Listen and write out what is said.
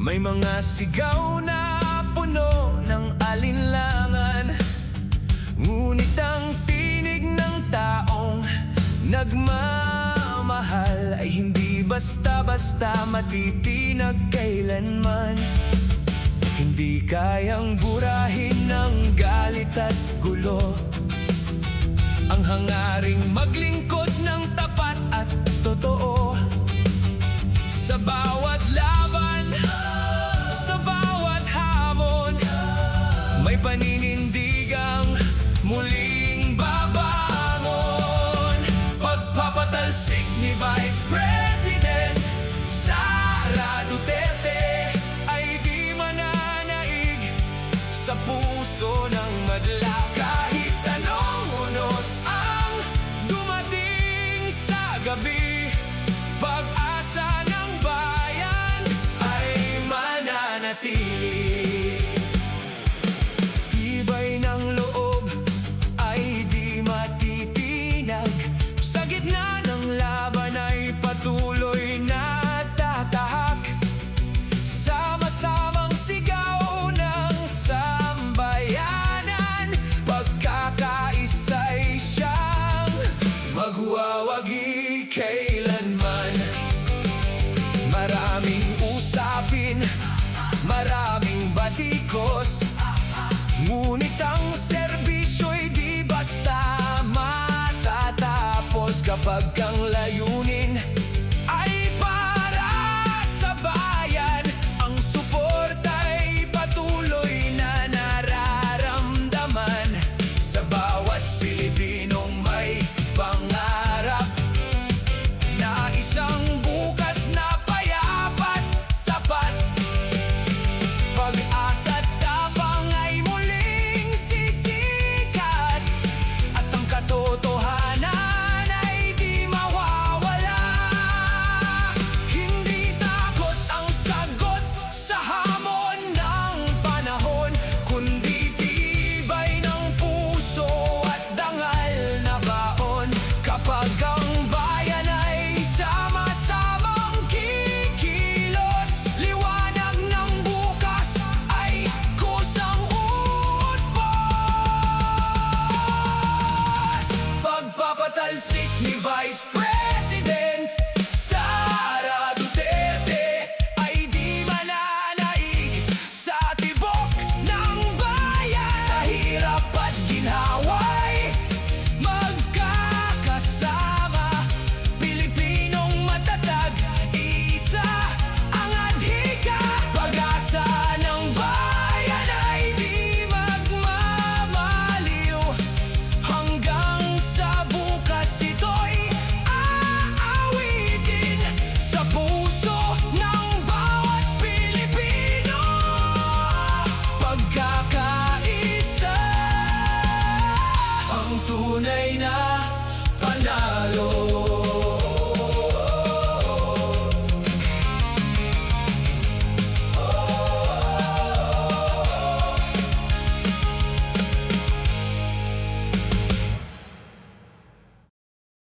May mga sigaw na puno ng alinlangan, ngunit ang tinig ng taong nagmamahal ay hindi basta-basta matitinag kailanman. Hindi kayang burahin ng galit at gulo ang hangaring maglingkod ng tapat at totoo. Sa bawat laban, sa bawat hamon, may paniniwala